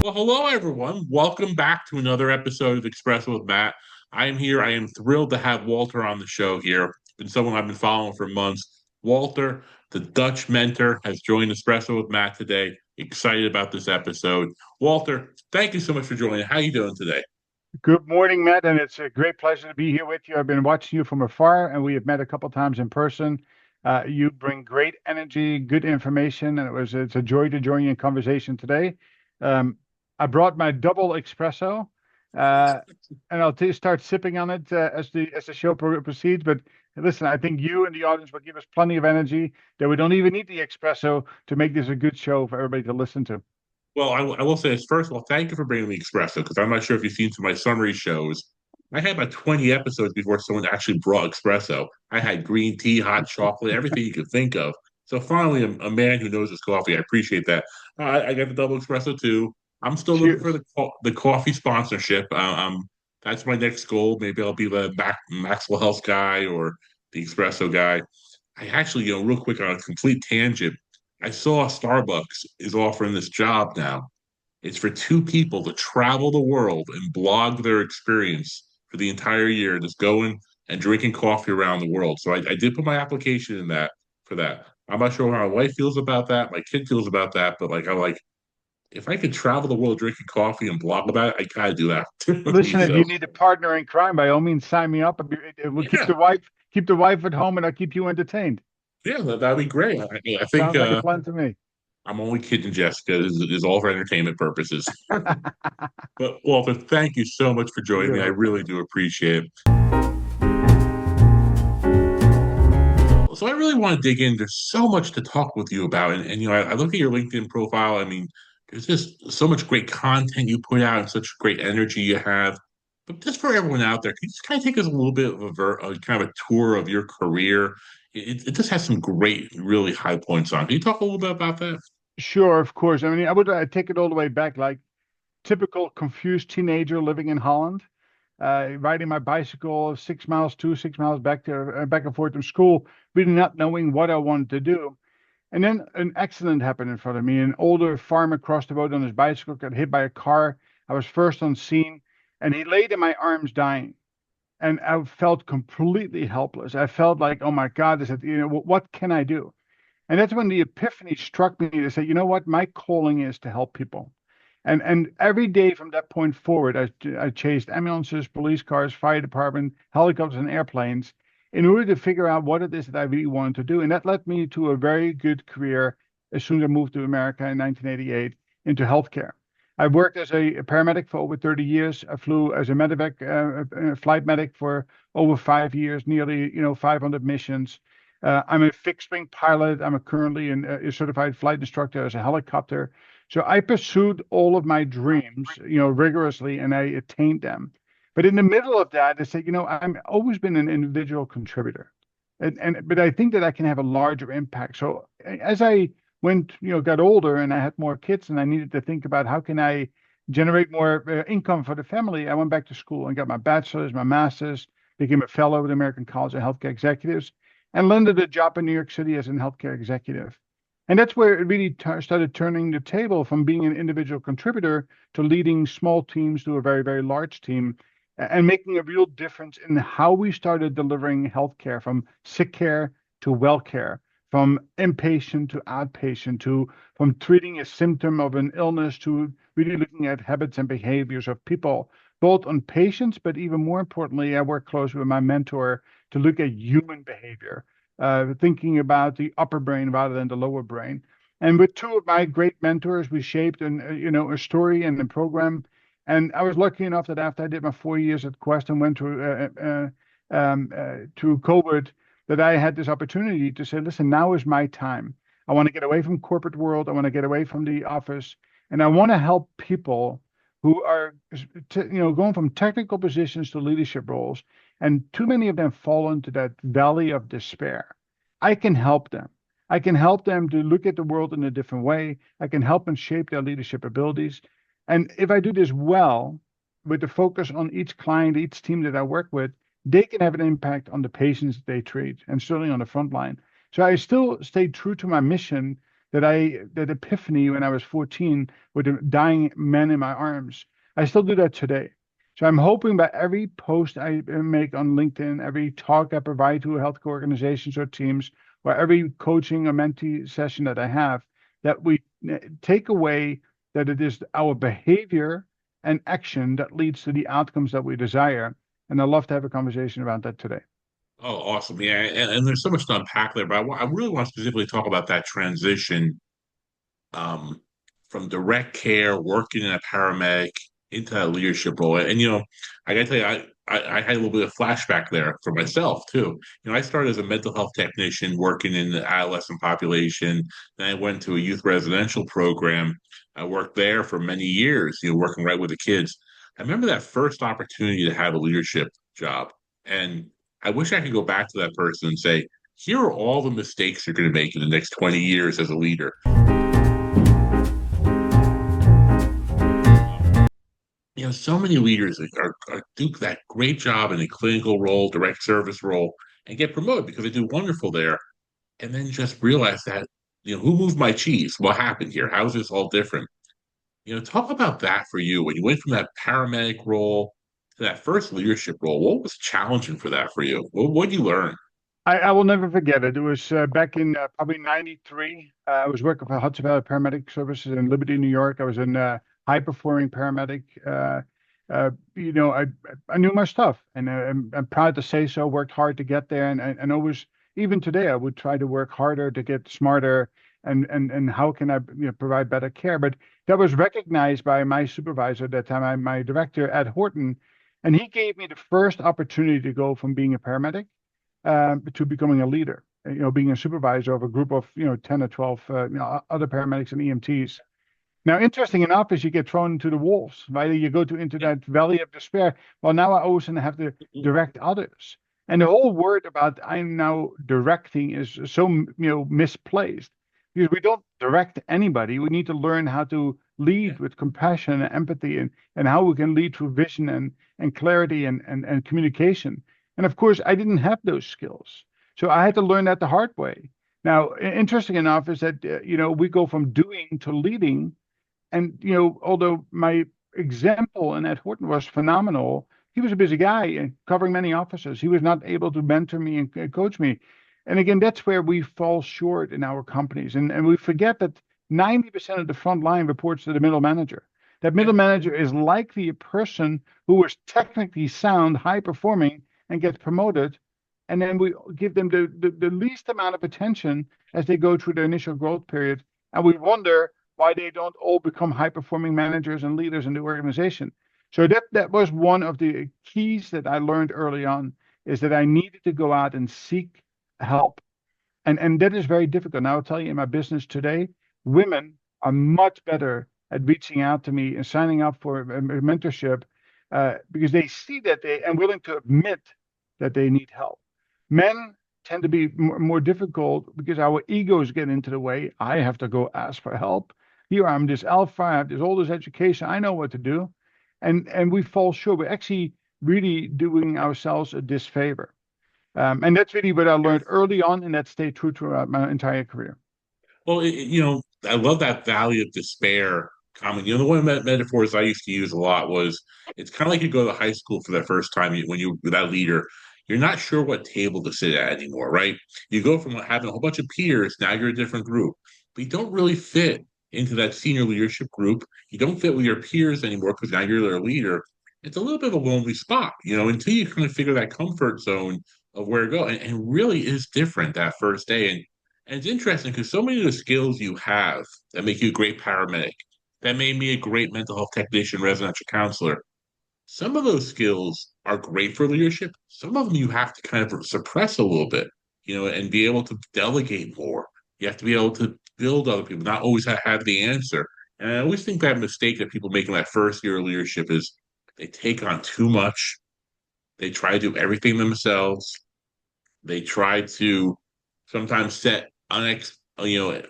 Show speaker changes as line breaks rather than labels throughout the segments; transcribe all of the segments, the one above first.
Well, hello everyone. Welcome back to another episode of Espresso with Matt. I am here. I am thrilled to have Walter on the show here. Been someone I've been following for months. Walter, the Dutch mentor, has joined Espresso with Matt today. Excited about this episode. Walter, thank you so much for joining. How are you doing today?
Good morning, Matt, and it's a great pleasure to be here with you. I've been watching you from afar, and we have met a couple times in person. You bring great energy, good information, and it's a joy to join you in conversation today. Um, I brought my double espresso, uh, and start sipping on it as the show proceeds. But listen, I think you and the audience will give us plenty of energy that we don't even need the espresso to make this a good show for everybody to listen to.
Well, I will say this first of all, thank you for bringing me espresso because I'm not sure if you've seen some of my summary shows. I had about 20 episodes before someone actually brought espresso. I had green tea, hot chocolate, everything you could think of. So finally, a man who knows his coffee. I appreciate that. I got the double espresso too. I'm still looking for
Cheers.
the coffee sponsorship. That's my next goal. Maybe I'll be the Maxwell Health guy or the espresso guy. I actually, real quick on a complete tangent. I saw Starbucks is offering this job now. It's for two people to travel the world and blog their experience for the entire year, just going and drinking coffee around the world. So I did put my application in that for that. I'm not sure how my wife feels about that, my kid feels about that, but like I'm like, if I could travel the world drinking coffee and blog about it, I gotta do that.
Listen, if
So
you need a partner in crime, by all means, sign me up. We'll
yeah,
keep the wife at home, and I'll keep you entertained.
yeah, that'd be great. I think
Sounds like a plan to me.
I'm only kidding, Jessica. This is all for entertainment purposes. But Walter, thank you so much for joining me.
You're
I
welcome.
really do appreciate it. So I really want to dig in. There's so much to talk with you about, and I look at your LinkedIn profile. I mean, there's just so much great content you put out, and such great energy you have. But just for everyone out there, can you just kind of take us a little bit of a kind of a tour of your career? It just has some great, really high points on. Can you talk a little bit about that?
Sure, of course. I mean, I would take it all the way back, like typical confused teenager living in Holland, riding my bicycle 6 miles to 6 miles back and forth to school, really not knowing what I wanted to do. And then an accident happened in front of me. An older farmer crossed the road on his bicycle, got hit by a car. I was first on scene, and he laid in my arms dying. And I felt completely helpless. I felt like, oh my God, I said, what can I do? And that's when the epiphany struck me to say, you know what, my calling is to help people. And every day from that point forward, I chased ambulances, police cars, fire department, helicopters, and airplanes in order to figure out what it is that I really wanted to do. And that led me to a very good career as soon as I moved to America in 1988 into healthcare. I worked as a paramedic for over 30 years. I flew as a medevac, flight medic for over 5 years, nearly 500 missions. I'm a fixed wing pilot. I'm currently a certified flight instructor as a helicopter. So I pursued all of my dreams, rigorously, and I attained them. But in the middle of that, I said, I've always been an individual contributor, but I think that I can have a larger impact. So as I got older and I had more kids, and I needed to think about how can I generate more income for the family, I went back to school and got my bachelor's, my master's, became a fellow at the American College of Healthcare Executives, and landed a job in New York City as a healthcare executive. And that's where it really started turning the table from being an individual contributor to leading small teams to a very, very large team and making a real difference in how we started delivering healthcare from sick care to well care, from inpatient to outpatient, to from treating a symptom of an illness to really looking at habits and behaviors of people, both on patients, but even more importantly, I work closely with my mentor to look at human behavior, thinking about the upper brain rather than the lower brain. And with two of my great mentors, we shaped a story and a program. And I was lucky enough that after I did my 4 years at Quest and went to COVID, that I had this opportunity to say, listen, now is my time. I want to get away from corporate world. I want to get away from the office, and I want to help people who are, going from technical positions to leadership roles, and too many of them fall into that valley of despair. I can help them. I can help them to look at the world in a different way. I can help them shape their leadership abilities. And if I do this well, with the focus on each client, each team that I work with, they can have an impact on the patients they treat and certainly on the front line. So I still stay true to my mission that epiphany when I was 14 with the dying man in my arms. I still do that today. So I'm hoping by every post I make on LinkedIn, every talk I provide to healthcare organizations or teams, or every coaching or mentee session that I have, that we take away that it is our behavior and action that leads to the outcomes that we desire. And I'd love to have a conversation about that today.
Oh, awesome. Yeah. And there's so much to unpack there, but I really want to specifically talk about that transition um, from direct care, working in a paramedic into that leadership role. And, I gotta tell you, I had a little bit of flashback there for myself too. I started as a mental health technician working in the adolescent population. Then I went to a youth residential program. I worked there for many years, working right with the kids. I remember that first opportunity to have a leadership job. And I wish I could go back to that person and say, here are all the mistakes you're going to make in the next 20 years as a leader. So many leaders do that great job in a clinical role, direct service role, and get promoted because they do wonderful there, and then just realize that, who moved my cheese? What happened here? How is this all different? Talk about that for you when you went from that paramedic role to that first leadership role. What was challenging for that for you? What did you learn?
I will never forget it. It was back in probably 93. I was working for Hudson Valley Paramedic Services in Liberty, New York. I was a high-performing paramedic. I knew my stuff, and I'm proud to say so. Worked hard to get there, and always, even today, I would try to work harder to get smarter, and how can I provide better care. But that was recognized by my supervisor at that time, my director at Horton, and he gave me the first opportunity to go from being a paramedic to becoming a leader, being a supervisor of a group of, 10 or 12, other paramedics and EMTs. Now, interesting enough is you get thrown into the wolves, right? You go into that valley of despair. Well, now I also have to direct others. And the whole word about I'm now directing is so, misplaced because we don't direct anybody. We need to learn how to lead with compassion and empathy and how we can lead through vision and clarity and communication. And of course, I didn't have those skills. So I had to learn that the hard way. Now, interesting enough is that, we go from doing to leading. And, although my example in Ed Horton was phenomenal, he was a busy guy and covering many offices. He was not able to mentor me and coach me. And again, that's where we fall short in our companies. And we forget that 90% of the front line reports to the middle manager. That middle manager is likely a person who is technically sound, high performing, and gets promoted. And then we give them the least amount of attention as they go through their initial growth period. And we wonder why they don't all become high performing managers and leaders in the organization. So that was one of the keys that I learned early on, is that I needed to go out and seek help. And that is very difficult. And I'll tell you, in my business today, women are much better at reaching out to me and signing up for a mentorship because they see that they are willing to admit that they need help. Men tend to be more difficult because our egos get into the way. I have to go ask for help. Here I'm this alpha, I have all this education, I know what to do. And we fall short. We're actually really doing ourselves a disfavor. And that's really what I learned early on, and that stayed true throughout my entire career.
Well, I love that valley of despair comment. The one of the metaphors I used to use a lot was it's kind of like you go to high school for the first time when you with that leader. You're not sure what table to sit at anymore, right? You go from having a whole bunch of peers, now you're a different group, but you don't really fit into that senior leadership group. You don't fit with your peers anymore because now you're their leader. It's a little bit of a lonely spot, until you kind of figure that comfort zone of where to go. And really is different that first day. And it's interesting because so many of the skills you have that make you a great paramedic, that made me a great mental health technician, residential counselor, some of those skills are great for leadership. Some of them you have to kind of suppress a little bit, and be able to delegate more. You have to be able to build other people, not always have the answer. And I always think that mistake that people make in that first year of leadership is they take on too much. They try to do everything themselves. They try to sometimes set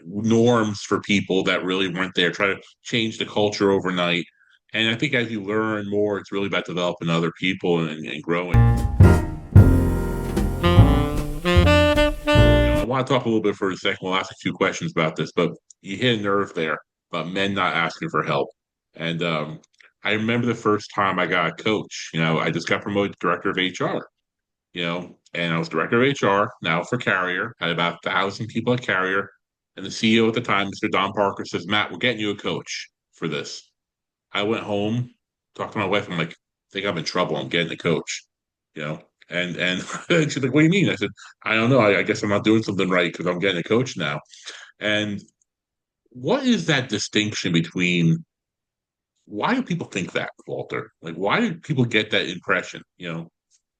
norms for people that really weren't there. Try to change the culture overnight. And I think as you learn more, it's really about developing other people and growing. I want to talk a little bit for a second. We'll ask a few questions about this, but you hit a nerve there about men not asking for help. And I remember the first time I got a coach. I just got promoted to director of HR. And I was director of HR now for Carrier. Had about 1,000 people at Carrier, and the CEO at the time, Mr. Don Parker, says, "Matt, we're getting you a coach for this." I went home, talked to my wife. I'm like, "I think I'm in trouble. I'm getting a coach." You know, and she's like, "What do you mean?" I said, "I don't know. I guess I'm not doing something right because I'm getting a coach now." And what is that distinction between? Why do people think that, Walter? Like, why do people get that impression?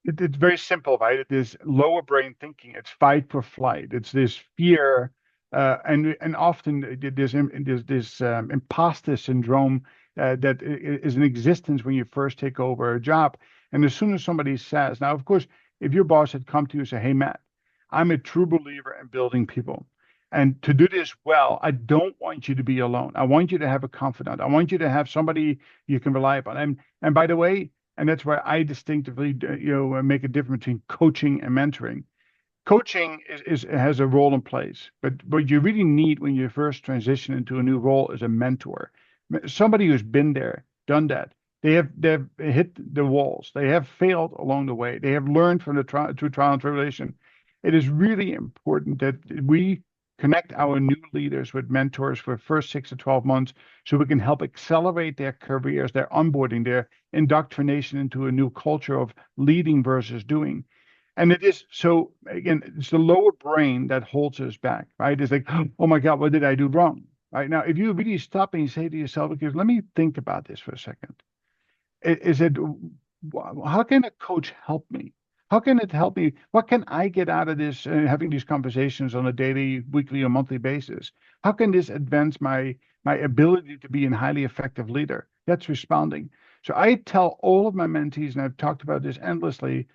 It's very simple, right? It is lower brain thinking. It's fight for flight. It's this fear, and often there's this imposter syndrome that is in existence when you first take over a job. And as soon as somebody says, now, of course, if your boss had come to you and say, "Hey, Matt, I'm a true believer in building people. And to do this well, I don't want you to be alone. I want you to have a confidant. I want you to have somebody you can rely upon." And by the way, and that's where I distinctively, make a difference between coaching and mentoring. Coaching has a role in place, but what you really need when you first transition into a new role is a mentor, somebody who's been there, done that. They've hit the walls. They have failed along the way. They have learned from the through trial and tribulation. It is really important that we connect our new leaders with mentors for the first 6 to 12 months so we can help accelerate their careers, their onboarding, their indoctrination into a new culture of leading versus doing. And it is so, again, it's the lower brain that holds us back, right? It's like, "Oh my God, what did I do wrong?" Right now, if you really stop and you say to yourself, "Okay, let me think about this for a second. Is it, how can a coach help me? How can it help me? What can I get out of this, having these conversations on a daily, weekly, or monthly basis? How can this advance my ability to be a highly effective leader?" That's responding. So I tell all of my mentees, and I've talked about this endlessly,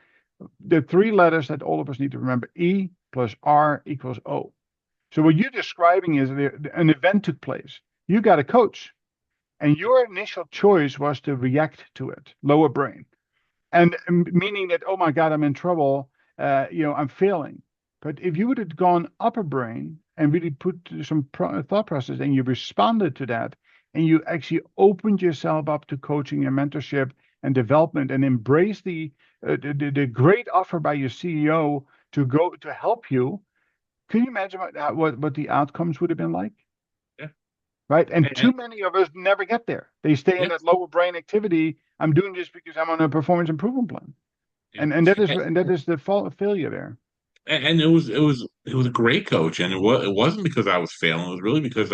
the three letters that all of us need to remember: E plus R equals O. So what you're describing is an event took place. You got a coach, and your initial choice was to react to it, lower brain, and meaning that, "Oh my God, I'm in trouble. I'm failing." But if you would have gone upper brain and really put some thought process and you responded to that, and you actually opened yourself up to coaching and mentorship and development and embrace the great offer by your CEO to go to help you, can you imagine what the outcomes would have been like?
Yeah.
Right. And
And,
too many of us never get there. They stay in
yeah,
that lower brain activity. "I'm doing this because I'm on a performance improvement plan."
yeah.
And that is the failure there.
And it was a great coach, and it wasn't because I was failing. It was really because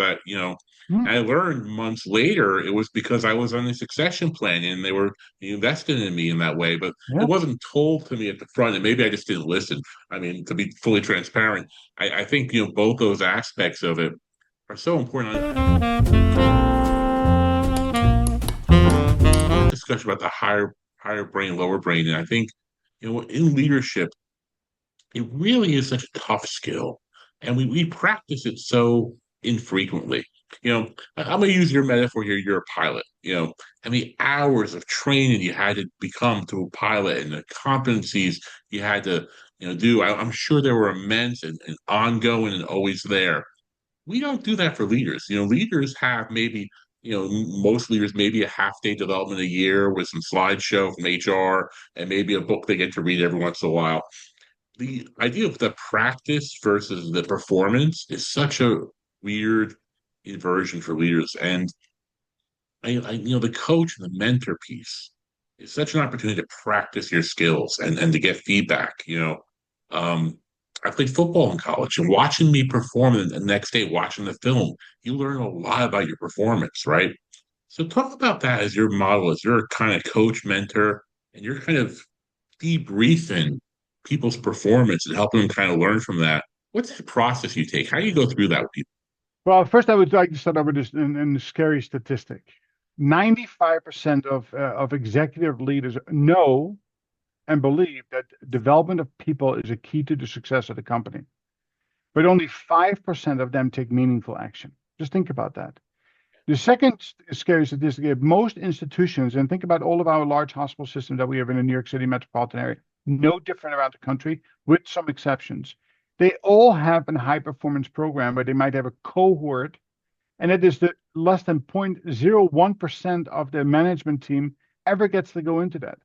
Hmm.
I learned months later it was because I was on a succession plan and they were invested in me in that way. But it
Yeah.
wasn't told to me at the front, and maybe I just didn't listen. I mean, to be fully transparent, I think both those aspects of it are so important. Discussion about the higher brain, lower brain, and I think in leadership it really is such a tough skill, and we practice it so infrequently. I'm going to use your metaphor here. You're a pilot, and the hours of training you had to become to a pilot and the competencies you had to, do. I'm sure they were immense and ongoing and always there. We don't do that for leaders. Leaders have maybe, most leaders maybe a half day development a year with some slideshow from HR and maybe a book they get to read every once in a while. The idea of the practice versus the performance is such a weird inversion for leaders. And the coach and the mentor piece is such an opportunity to practice your skills and to get feedback. Um, I played football in college, and watching me perform and the next day watching the film, you learn a lot about your performance, right? So talk about that as your model, as your kind of coach mentor, and you're kind of debriefing people's performance and helping them kind of learn from that. What's the process you take? How do you go through that with people?
Well, first I would like to start over this in scary statistic. 95% of executive leaders know and believe that development of people is a key to the success of the company, but only 5% of them take meaningful action. Just think about that. The second scary statistic: most institutions, and think about all of our large hospital systems that we have in the New York City metropolitan area, no different around the country, with some exceptions. They all have a high performance program where they might have a cohort, and it is the less than 0.01% of the management team ever gets to go into that.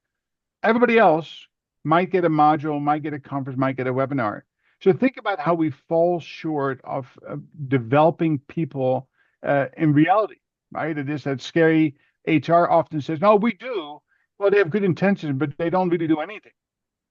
Everybody else might get a module, might get a conference, might get a webinar. So think about how we fall short of developing people in reality, right? It is that scary. HR often says, no, we do. Well, they have good intentions, but they don't really do anything.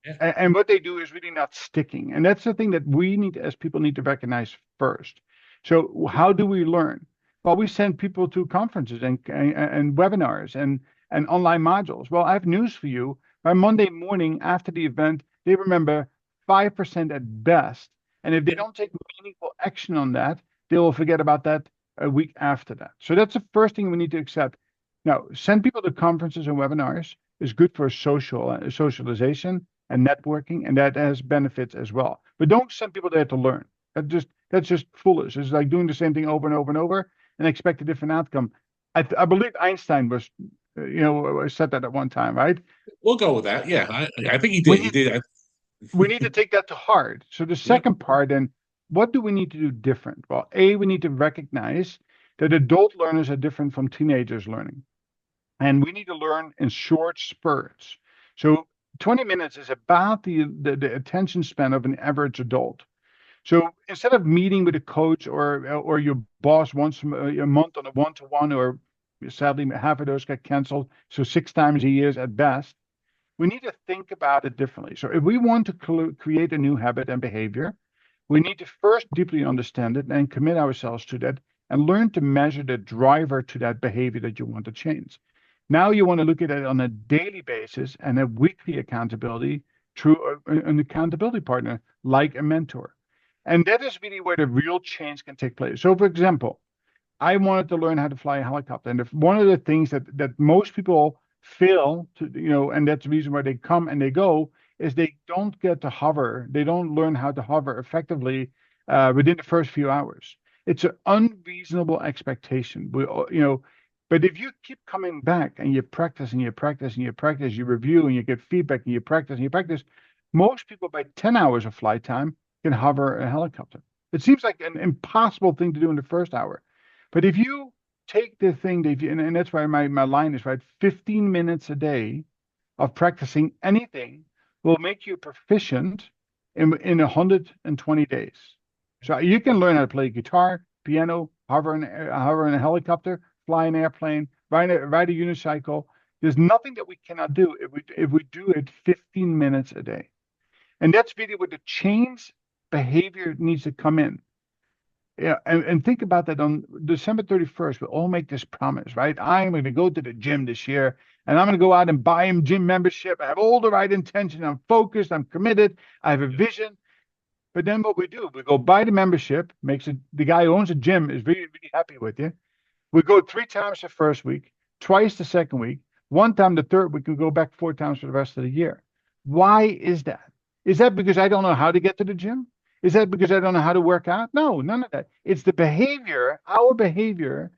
Yeah.
And what they do is really not sticking. And that's the thing that we need, as people, need to recognize first. So how do we learn? Well, we send people to conferences and webinars and online modules. Well, I have news for you. By Monday morning after the event, they remember 5% at best. And if they
Yeah.
don't take meaningful action on that, they will forget about that a week after that. So that's the first thing we need to accept. Now, send people to conferences and webinars is good for socialization and networking, and that has benefits as well. But don't send people there to learn. That's just foolish. It's like doing the same thing over and over and over and expect a different outcome. I believe Einstein was, said that at one time, right?
We'll go with that. Yeah, I think he
We
did. He
need
did.
we need to take that to heart. So the
Yep.
second part, then, what do we need to do different? Well, we need to recognize that adult learners are different from teenagers learning. And we need to learn in short spurts. So 20 minutes is about the attention span of an average adult. So instead of meeting with a coach or your boss once a month on a one-to-one, or sadly half of those get canceled, so 6 times a year at best, we need to think about it differently. So if we want to create a new habit and behavior, we need to first deeply understand it and commit ourselves to that and learn to measure the driver to that behavior that you want to change. Now you want to look at it on a daily basis and a weekly accountability through an accountability partner like a mentor. And that is really where the real change can take place. So, for example, I wanted to learn how to fly a helicopter. And if one of the things that most people fail to, and that's the reason why they come and they go, is they don't get to hover. They don't learn how to hover effectively within the first few hours. It's an unreasonable expectation. But if you keep coming back and you practice and you practice and you practice, you review and you get feedback and you practice and you practice, most people by 10 hours of flight time can hover a helicopter. It seems like an impossible thing to do in the first hour. But if you take the thing that and that's why my line is right, 15 minutes a day of practicing anything will make you proficient in 120 days. So you can learn how to play guitar, piano, hover in a helicopter, fly an airplane, ride a unicycle. There's nothing that we cannot do if we do it 15 minutes a day. And that's really where the change behavior needs to come in. Yeah, and think about that on December 31st, we all make this promise, right? I'm going to go to the gym this year and I'm going to go out and buy a gym membership. I have all the right intention. I'm focused. I'm committed. I have a vision. But then what we do, we go buy the membership, makes it, the guy who owns a gym is really, really happy with you. We go 3 times the first week, twice the second week, 1 time the third week, we go back 4 times for the rest of the year. Why is that? Is that because I don't know how to get to the gym? Is that because I don't know how to work out? No, none of that. It's the behavior, our behavior.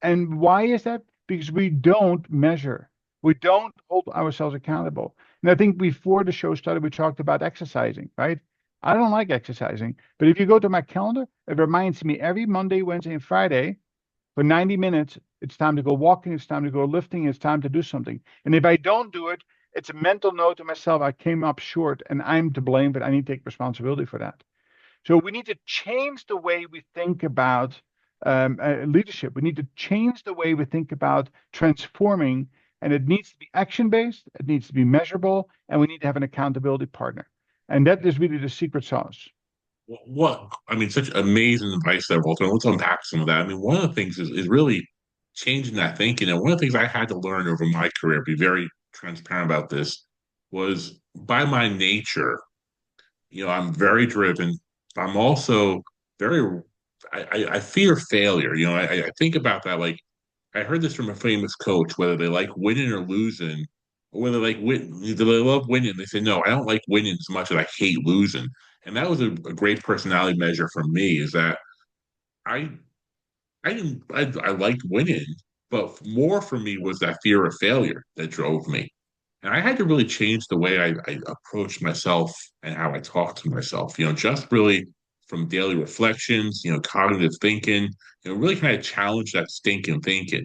And why is that? Because we don't measure. We don't hold ourselves accountable. And I think before the show started, we talked about exercising, right? I don't like exercising, but if you go to my calendar, it reminds me every Monday, Wednesday, and Friday for 90 minutes, it's time to go walking, it's time to go lifting, it's time to do something. And if I don't do it, it's a mental note to myself, I came up short and I'm to blame, but I need to take responsibility for that. So we need to change the way we think about leadership. We need to change the way we think about transforming, and it needs to be action-based, it needs to be measurable, and we need to have an accountability partner. And that is really the secret sauce.
I mean, such amazing advice there, Walter. Let's unpack some of that. I mean, one of the things is really changing that thinking. And one of the things I had to learn over my career, be very transparent about this, was by my nature, I'm very driven. I'm also very, I fear failure. I think about that. Like, I heard this from a famous coach, whether they like winning or losing, or whether they like win, do they love winning? They say, no, I don't like winning as much as I hate losing. And that was a great personality measure for me, is that I I didn't I liked winning, but more for me was that fear of failure that drove me. And I had to really change the way I approach myself and how I talk to myself, just really from daily reflections, cognitive thinking, really kind of challenge that stinking thinking,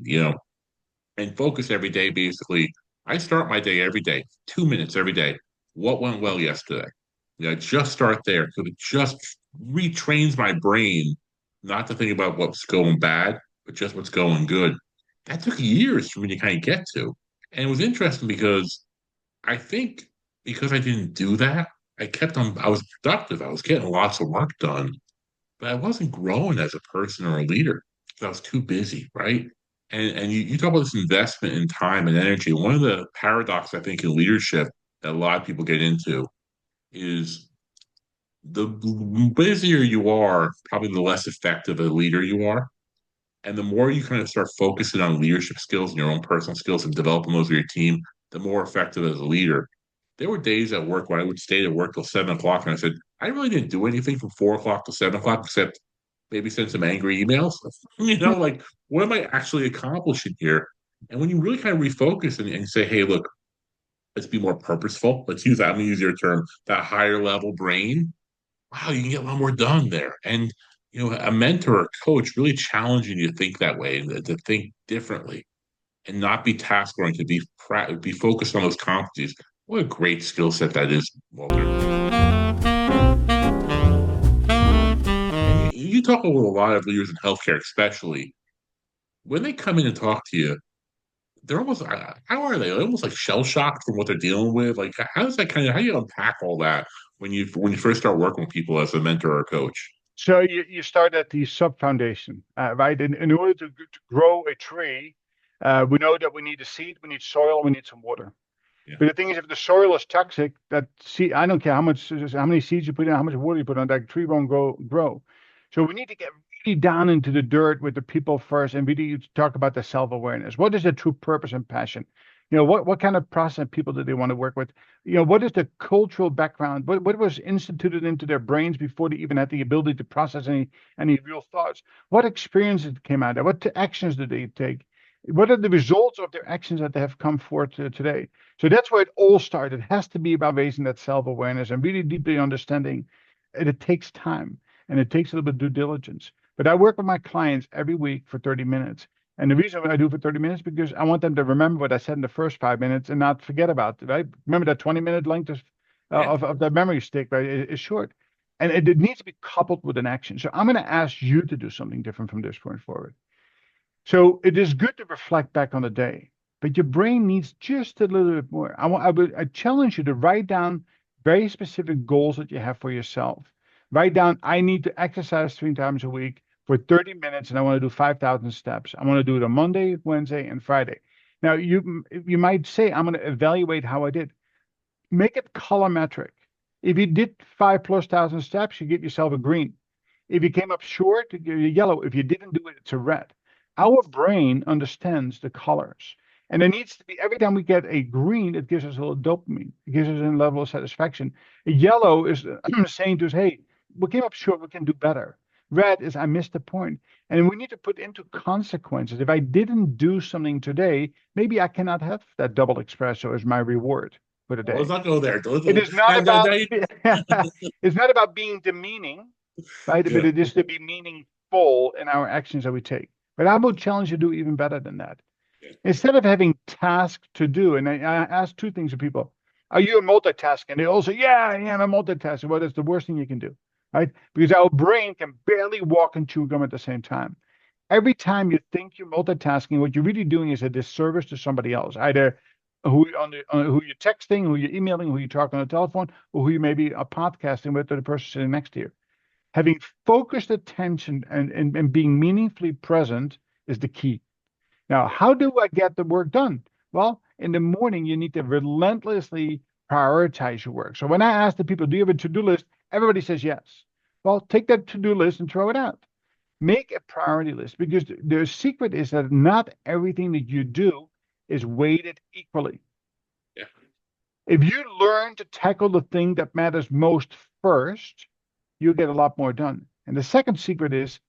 and focus every day. Basically, I start my day every day, 2 minutes every day. What went well yesterday? Just start there because it just retrains my brain not to think about what's going bad, but just what's going good. That took years for me to kind of get to. And it was interesting because I think because I didn't do that, I was productive. I was getting lots of work done, but I wasn't growing as a person or a leader because I was too busy, right? And you talk about this investment in time and energy. One of the paradoxes I think in leadership that a lot of people get into is the busier you are, probably the less effective a leader you are. And the more you kind of start focusing on leadership skills and your own personal skills and developing those with your team, the more effective as a leader. There were days at work when I would stay at work till 7 o'clock, and I said, I really didn't do anything from 4 o'clock to 7 o'clock except maybe send some angry emails. Like what am I actually accomplishing here? And when you really kind of refocus and say, hey, look, let's be more purposeful. Let's use that. I'm gonna use your term, that higher level brain. Wow, you can get a lot more done there. And a mentor or coach really challenging you to think that way and to think differently and not be task oriented, be focused on those competencies. What a great skill set that is, Walter. And you talk with a lot of leaders in healthcare, especially when they come in and talk to you. They're almost how are they? They're almost like shell shocked from what they're dealing with. Like how does that how do you unpack all that when you first start working with people as a mentor or coach?
So you start at the sub foundation, right? In order to grow a tree, we know that we need a seed, we need soil, we need some water.
Yeah,
But the thing is, if the soil is toxic, that seed, I don't care how many seeds you put in, how much water you put on, that tree won't grow. So we need to get really down into the dirt with the people first and really talk about the self-awareness. What is the true purpose and passion? What kind of process people do they want to work with? What is the cultural background? What was instituted into their brains before they even had the ability to process any real thoughts? What experiences came out of? What actions did they take? What are the results of their actions that they have come forth today? So that's where it all started. It has to be about raising that self-awareness and really deeply understanding. And it takes time and it takes a little bit of due diligence. But I work with my clients every week for 30 minutes. And the reason I do for 30 minutes because I want them to remember what I said in the first 5 minutes and not forget about it, right? Remember that 20-minute length
yeah.
of that memory stick, right? Is short. And it needs to be coupled with an action. So I'm going to ask you to do something different from this point forward. So it is good to reflect back on the day, but your brain needs just a little bit more. I challenge you to write down very specific goals that you have for yourself. Write down, I need to exercise 3 times a week for 30 minutes and I want to do 5,000 steps. I want to do it on Monday, Wednesday, and Friday. Now, you might say, I'm going to evaluate how I did. Make it colorimetric. If you did 5,000+ steps, you give yourself a green. If you came up short, you get a yellow. If you didn't do it, it's a red. Our brain understands the colors. And it needs to be every time we get a green, it gives us a little dopamine. It gives us a level of satisfaction. A yellow is saying to us, hey, we came up short, we can do better. Red is I missed the point. And we need to put into consequences. If I didn't do something today, maybe I cannot have that double espresso as my reward for the
Well, let's
day.
not go there.
It is not
Now
about it's not about being demeaning, right? But
yeah,
it is to be meaningful in our actions that we take. But I will challenge you to do even better than that.
yeah.
Instead of having tasks to do, and I ask two things of people: Are you a multitasker? And they all say, "Yeah, I am a multitasker." Well, that's the worst thing you can do, right? Because our brain can barely walk and chew gum at the same time. Every time you think you're multitasking, what you're really doing is a disservice to somebody else, either who you're texting, who you're emailing, who you're talking on the telephone, or who you maybe are podcasting with, or the person sitting next to you. Having focused attention and being meaningfully present is the key. Now, how do I get the work done? Well, in the morning, you need to relentlessly prioritize your work. So when I ask the people, do you have a to-do list? Everybody says yes. Well, take that to-do list and throw it out. Make a priority list because the secret is that not everything that you do is weighted equally.
Yeah.
If you learn to tackle the thing that matters most first, you'll get a lot more done. And the second secret is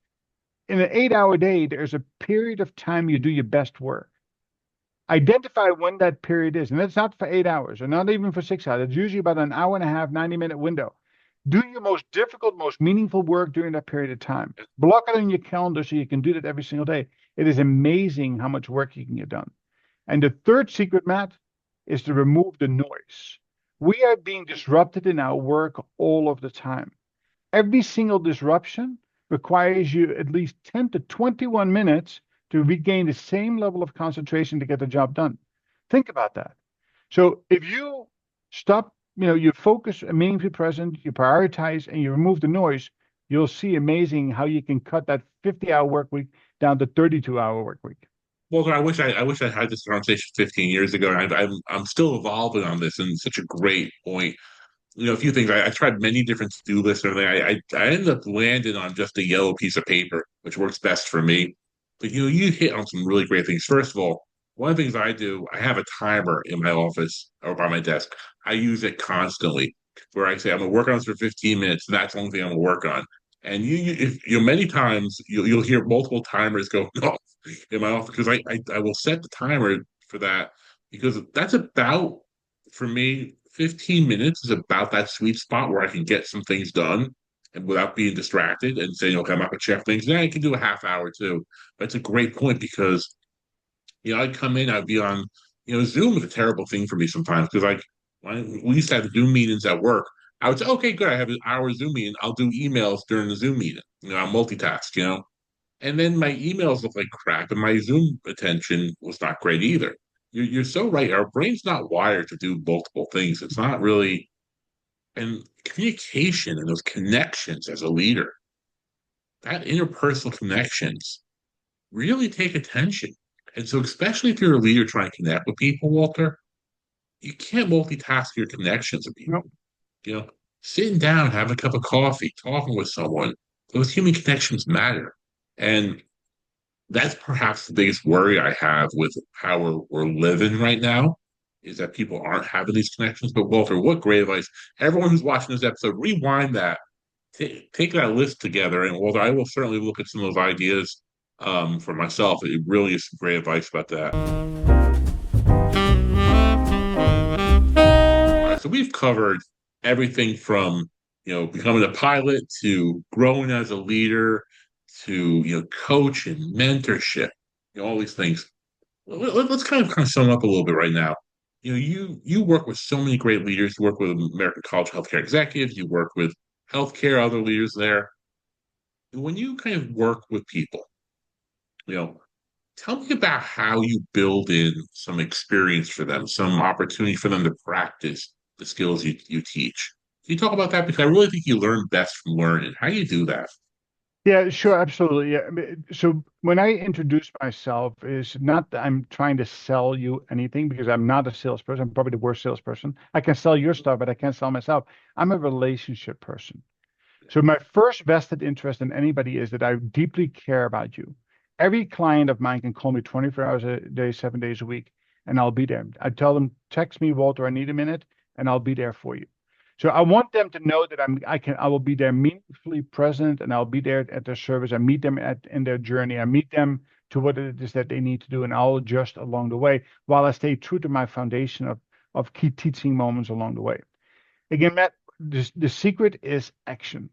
in an 8-hour day, there's a period of time you do your best work. Identify when that period is, and that's not for 8 hours, or not even for 6 hours. It's usually about an hour and a half, 90-minute window. Do your most difficult, most meaningful work during that period of time. Block it on your calendar so you can do that every single day. It is amazing how much work you can get done. And the third secret, Matt, is to remove the noise. We are being disrupted in our work all of the time. Every single disruption requires you at least 10 to 21 minutes to regain the same level of concentration to get the job done. Think about that. So if you stop, you focus and meaningfully present, you prioritize, and you remove the noise, you'll see amazing how you can cut that 50-hour work week down to 32-hour work week.
Well, I wish I had this conversation 15 years ago. And I'm still evolving on this, and such a great point. A few things. I tried many different to-do lists and everything. I ended up landing on just a yellow piece of paper, which works best for me. But you hit on some really great things. First of all, one of the things I do, I have a timer in my office or by my desk. I use it constantly, where I say I'm gonna work on this for 15 minutes, and that's the only thing I'm gonna work on. And many times you'll hear multiple timers go off in my office because I will set the timer for that because that's about, for me, 15 minutes is about that sweet spot where I can get some things done and without being distracted and saying, okay, I'm not gonna check things. Yeah, I can do a half hour too. That's a great point because I'd come in, I'd be on, Zoom is a terrible thing for me sometimes because like when we used to have Zoom meetings at work, I would say, okay, good, I have an hour Zoom meeting. I'll do emails during the Zoom meeting. I'll multitask. And then my emails look like crap, and my Zoom attention was not great either. You're so right. Our brain's not wired to do multiple things. It's not really, and communication and those connections as a leader, that interpersonal connections really take attention. And so, especially if you're a leader trying to connect with people, Walter, you can't multitask your connections with
You know,
people. You know, Sitting down, having a cup of coffee, talking with someone, those human connections matter. And that's perhaps the biggest worry I have with how we're living right now is that people aren't having these connections. But Walter, what great advice. Everyone who's watching this episode, rewind that, take that list together. And Walter, I will certainly look at some of those ideas for myself. It really is some great advice about that. All right, so we've covered everything from becoming a pilot to growing as a leader to coach and mentorship, all these things. Let's kind of sum up a little bit right now. You work with so many great leaders. You work with American College of Healthcare Executives. You work with healthcare other leaders there. When you kind of work with people, you know, tell me about how you build in some experience for them, some opportunity for them to practice the skills you teach. Can you talk about that? Because I really think you learn best from learning. How do you do that?
Yeah, sure, absolutely. Yeah. So when I introduce myself, is not that I'm trying to sell you anything because I'm not a salesperson. I'm probably the worst salesperson. I can sell your stuff, but I can't sell myself. I'm a relationship person. So my first vested interest in anybody is that I deeply care about you. Every client of mine can call me 24 hours a day, 7 days a week, and I'll be there. I tell them, text me, Walter, I need a minute, and I'll be there for you. So I want them to know that I will be there meaningfully present, and I'll be there at their service. I meet them in their journey. I meet them to what it is that they need to do, and I'll adjust along the way while I stay true to my foundation of key teaching moments along the way. Again, Matt, the secret is action,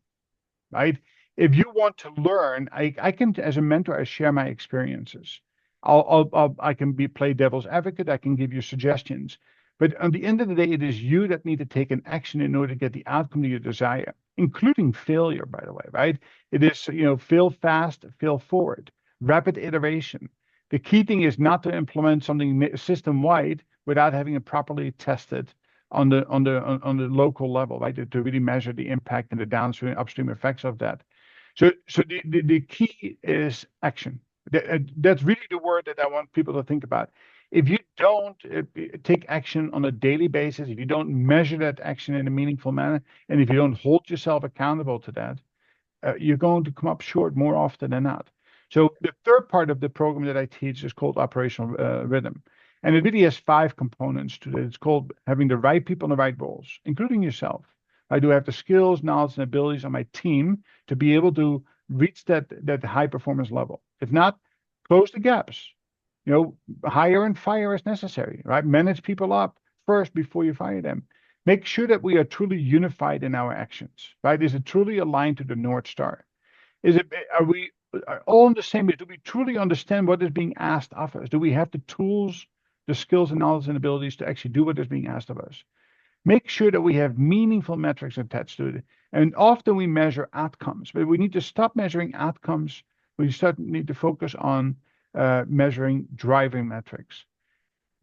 right? If you want to learn, I can, as a mentor, I share my experiences. I can play devil's advocate. I can give you suggestions. But at the end of the day, it is you that need to take an action in order to get the outcome that you desire, including failure, by the way, right? It is, fail fast, fail forward, rapid iteration. The key thing is not to implement something system-wide without having it properly tested on the local level, right? To really measure the impact and the downstream, upstream effects of that. So the key is action. That's really the word that I want people to think about. If you don't take action on a daily basis, if you don't measure that action in a meaningful manner, and if you don't hold yourself accountable to that, you're going to come up short more often than not. So the third part of the program that I teach is called operational rhythm. And it really has 5 components to it. It's called having the right people in the right roles, including yourself. I do have the skills, knowledge, and abilities on my team to be able to reach that high performance level. If not, close the gaps. Hire and fire as necessary, right? Manage people up first before you fire them. Make sure that we are truly unified in our actions, right? Is it truly aligned to the North Star? Are we all on the same page? Do we truly understand what is being asked of us? Do we have the tools, the skills and knowledge and abilities to actually do what is being asked of us? Make sure that we have meaningful metrics attached to it. And often we measure outcomes, but we need to stop measuring outcomes. We need to focus on measuring driving metrics.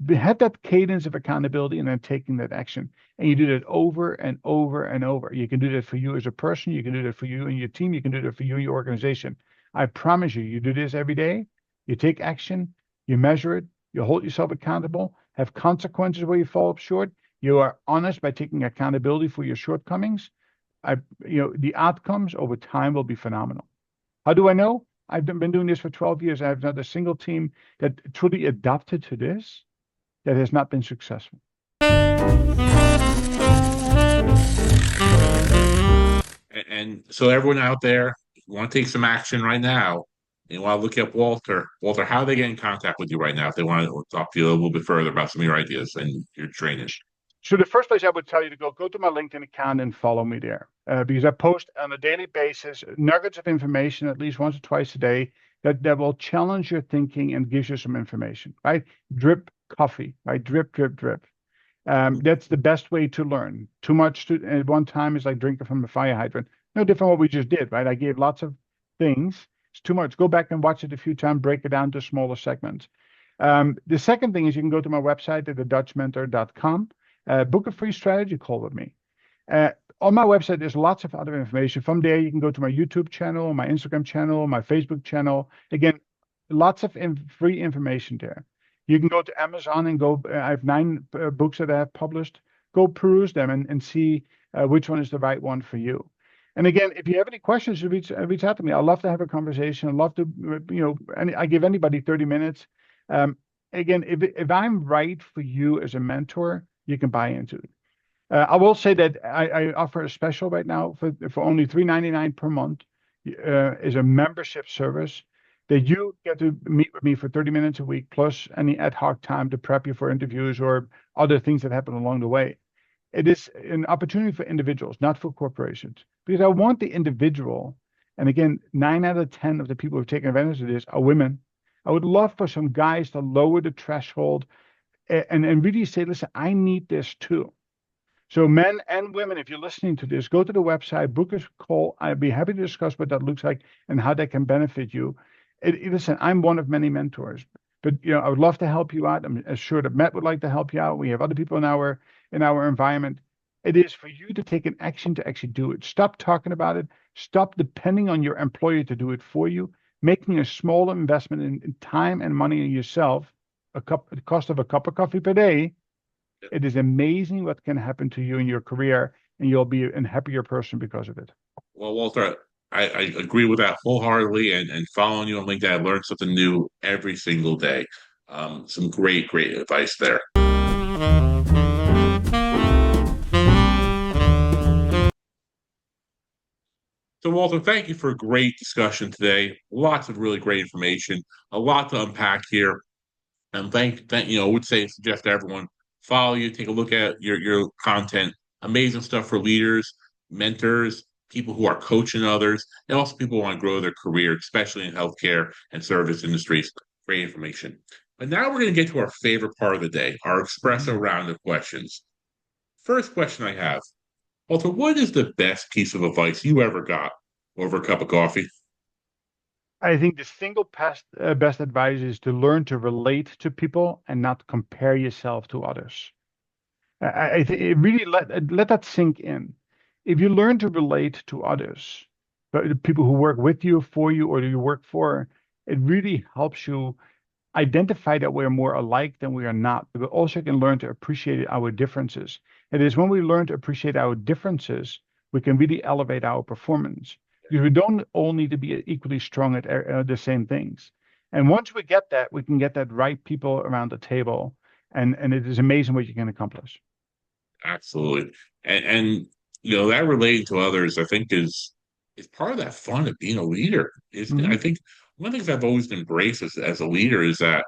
Have that cadence of accountability and then taking that action. And you do that over and over and over. You can do that for you as a person. You can do that for you and your team. You can do that for you and your organization. I promise you, you do this every day. You take action, you measure it, you hold yourself accountable, have consequences where you fall up short. You are honest by taking accountability for your shortcomings. The outcomes over time will be phenomenal. How do I know? I've been doing this for 12 years. I have not a single team that truly adapted to this that has not been successful.
And so everyone out there, if you want to take some action right now, you want to look at Walter. Walter, how do they get in contact with you right now if they want to talk to you a little bit further about some of your ideas and your training?
So the first place I would tell you to go to my LinkedIn account and follow me there, because I post on a daily basis nuggets of information at least once or twice a day that will challenge your thinking and gives you some information, right? Drip coffee, right? Drip, drip, drip. That's the best way to learn. Too much at one time is like drinking from a fire hydrant. No different from what we just did, right? I gave lots of things. It's too much. Go back and watch it a few times, break it down to smaller segments. The second thing is you can go to my website at thedutchmentor.com, book a free strategy call with me. On my website, there's lots of other information. From there, you can go to my YouTube channel, my Instagram channel, my Facebook channel. Again, lots of free information there. You can go to Amazon and go. I have 9 books that I have published. Go peruse them and see which one is the right one for you. And again, if you have any questions, reach out to me. I'd love to have a conversation. I'd love to, and I give anybody 30 minutes. Again, if I'm right for you as a mentor, you can buy into it. I will say that I offer a special right now for only $3.99 per month. Is a membership service that you get to meet with me for 30 minutes a week, plus any ad hoc time to prep you for interviews or other things that happen along the way. It is an opportunity for individuals, not for corporations, because I want the individual. And again, 9 out of 10 of the people who've taken advantage of this are women. I would love for some guys to lower the threshold and really say, listen, I need this too. So men and women, if you're listening to this, go to the website, book a call. I'd be happy to discuss what that looks like and how that can benefit you. Listen, I'm one of many mentors, but I would love to help you out. I'm sure that Matt would like to help you out. We have other people in our environment. It is for you to take an action to actually do it. Stop talking about it. Stop depending on your employer to do it for you. Making a small investment in time and money in yourself, the cost of a cup of coffee per day. It is amazing what can happen to you in your career, and you'll be a happier person because of it.
Well, Walter, I agree with that wholeheartedly, and following you on LinkedIn, I learned something new every single day. Some great advice there. So, Walter, thank you for a great discussion today. Lots of really great information, a lot to unpack here. And I would suggest to everyone follow you, take a look at your content. Amazing stuff for leaders, mentors, people who are coaching others, and also people who want to grow their career, especially in healthcare and service industries. Great information. But now we're going to get to our favorite part of the day, our espresso round of questions. First question I have, Walter, what is the best piece of advice you ever got over a cup of coffee?
I think the single best advice is to learn to relate to people and not compare yourself to others. I think really let that sink in. If you learn to relate to others, the people who work with you, for you, or you work for, it really helps you identify that we're more alike than we are not. But we also can learn to appreciate our differences. It is when we learn to appreciate our differences, we can really elevate our performance. Because we don't all need to be equally strong at the same things. And once we get that, we can get that right people around the table. And it is amazing what you can accomplish.
Absolutely. And that relating to others, I think is part of that fun of being a leader. I think one of the things I've always embraced as a leader is that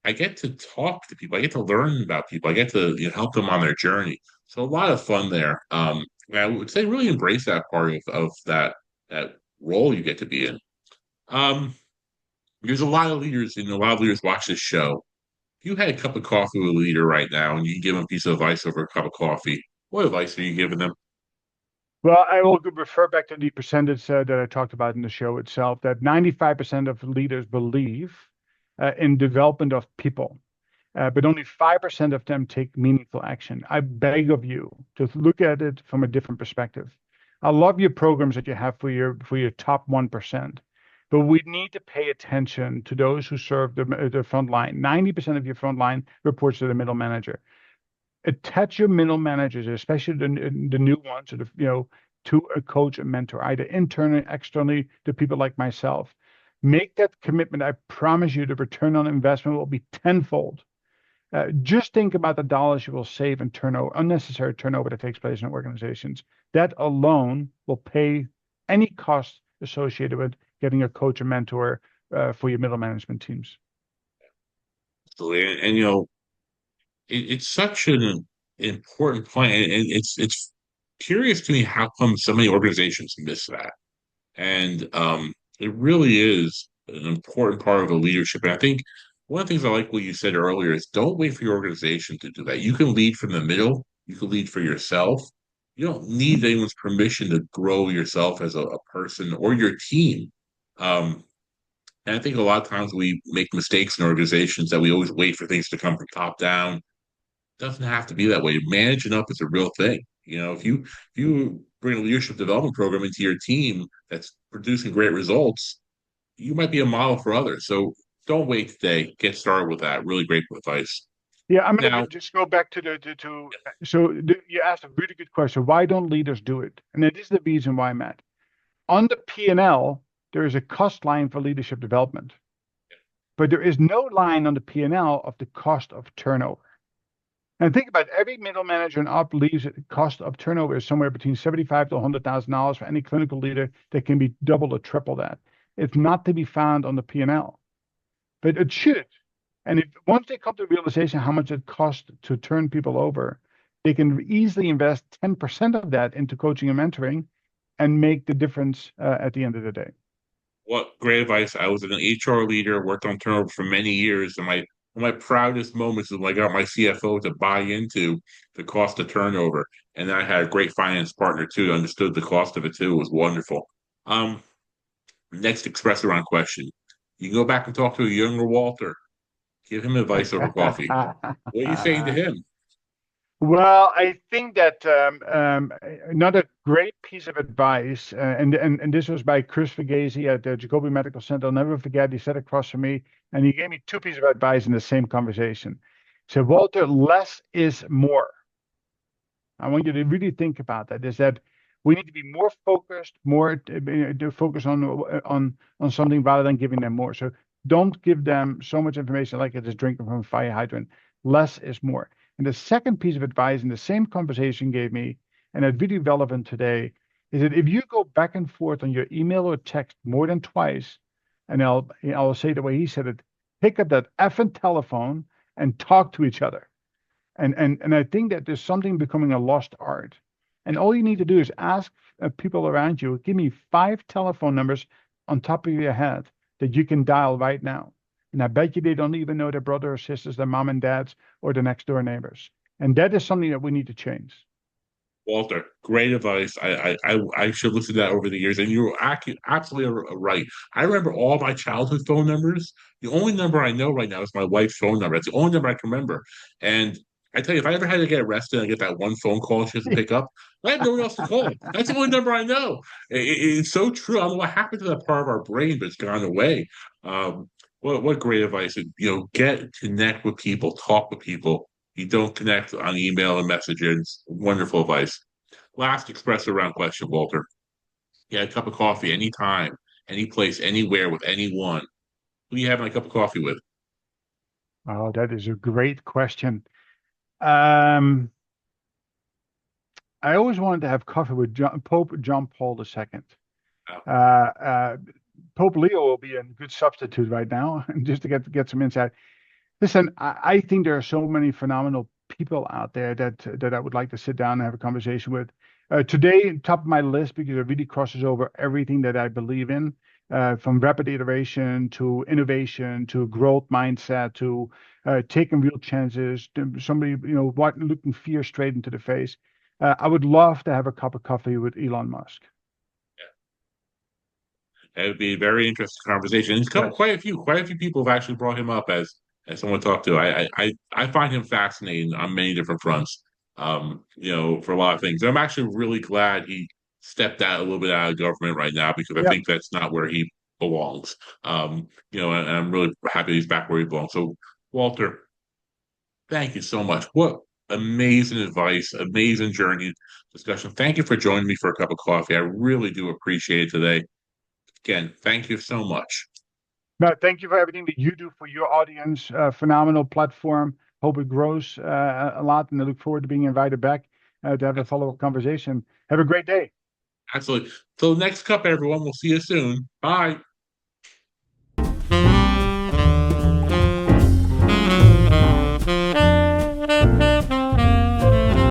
I get to talk to people. I get to learn about people. I get to help them on their journey. So a lot of fun there. And I would say really embrace that part of that role you get to be in. Um, there's a lot of leaders, a lot of leaders watch this show. If you had a cup of coffee with a leader right now and you give them a piece of advice over a cup of coffee, what advice are you giving them?
Well, I will refer back to the percentage that I talked about in the show itself, that 95% of leaders believe in development of people, but only 5% of them take meaningful action. I beg of you to look at it from a different perspective. I love your programs that you have for your top 1%, but we need to pay attention to those who serve the front line. 90% of your front line reports to the middle manager. Attach your middle managers, especially the new ones, or to a coach and mentor, either internally, externally, to people like myself. Make that commitment. I promise you, the return on investment will be tenfold. Just think about the dollars you will save in turnover, unnecessary turnover that takes place in organizations. That alone will pay any cost associated with getting a coach and mentor for your middle management teams.
And it's such an important point, and it's curious to me how come so many organizations miss that. And it really is an important part of the leadership. And I think one of the things I like what you said earlier is don't wait for your organization to do that. You can lead from the middle. You can lead for yourself. You don't need anyone's permission to grow yourself as a person or your team. Um, and I think a lot of times we make mistakes in organizations that we always wait for things to come from top down. Doesn't have to be that way. Managing up is a real thing. If you bring a leadership development program into your team that's producing great results, you might be a model for others. So don't wait today. Get started with that. Really great advice.
Yeah, I'm going to
Now,
just go back to you asked a really good question. Why don't leaders do it? And it is the reason why, Matt. On the P&L, there is a cost line for leadership development, but there is no line on the P&L of the cost of turnover. And think about it, every middle manager and up believes that the cost of turnover is somewhere between 75 to $100,000 for any clinical leader that can be double or triple that. It's not to be found on the P&L, but it should. And if once they come to the realization how much it costs to turn people over, they can easily invest 10% of that into coaching and mentoring and make the difference at the end of the day.
what great advice. I was an HR leader, worked on turnover for many years, and my proudest moments is when I got my CFO to buy into the cost of turnover. And I had a great finance partner too, understood the cost of it too. It was wonderful. Um, Next express around question. You can go back and talk to a younger Walter. Give him advice over coffee. What are you saying to him?
Well, I think that another great piece of advice, and this was by Chris Fagese at the Jacobi Medical Center. I'll never forget. He sat across from me, and he gave me two pieces of advice in the same conversation. He said, "Walter, less is more." I want you to really think about that. Is that we need to be more focused, more to focus on something rather than giving them more. So don't give them so much information like it is drinking from a fire hydrant. Less is more. And the second piece of advice in the same conversation gave me, and it's really relevant today, is that if you go back and forth on your email or text more than twice, and I'll say the way he said it, pick up that effing telephone and talk to each other. And I think that there's something becoming a lost art. And all you need to do is ask people around you, give me 5 telephone numbers on top of your head that you can dial right now. And I bet you they don't even know their brother or sisters, their mom and dads, or their next door neighbors. And that is something that we need to change.
Walter, great advice. I should listen to that over the years, and you're absolutely right. I remember all my childhood phone numbers. The only number I know right now is my wife's phone number. That's the only number I can remember. And I tell you, if I ever had to get arrested and I get that one phone call she has to pick up, I have no one else to call. That's the only number I know. It's so true. I don't know what happened to that part of our brain, but it's gone away. What great advice. Connect with people, talk with people. You don't connect on email and messages. Wonderful advice. Last espresso round question, Walter. Yeah, a cup of coffee anytime, any place, anywhere with anyone. Who do you have my cup of coffee with?
Oh, that is a great question. Um, I always wanted to have coffee with Pope John Paul II.
Oh,
Uh, uh, Pope Leo will be a good substitute right now, just to get some insight. Listen, I think there are so many phenomenal people out there that I would like to sit down and have a conversation with. Today, top of my list because it really crosses over everything that I believe in, from rapid iteration to innovation to growth mindset to taking real chances. To somebody, what looking fear straight into the face. I would love to have a cup of coffee with Elon Musk.
It would be a very interesting conversation. And
Yes.
quite a few people have actually brought him up as someone to talk to. I find him fascinating on many different fronts. For a lot of things. I'm actually really glad he stepped out a little bit out of government right now because I
Yep.
think that's not where he belongs. And I'm really happy he's back where he belongs. So, Walter, thank you so much. What amazing advice, amazing journey discussion. Thank you for joining me for a cup of coffee. I really do appreciate it today. Again, thank you so much.
No, thank you for everything that you do for your audience. Phenomenal platform. Hope it grows a lot, and I look forward to being invited back to have a follow-up conversation. Have a great day.
Absolutely. So next cup, everyone. We'll see you soon. Bye.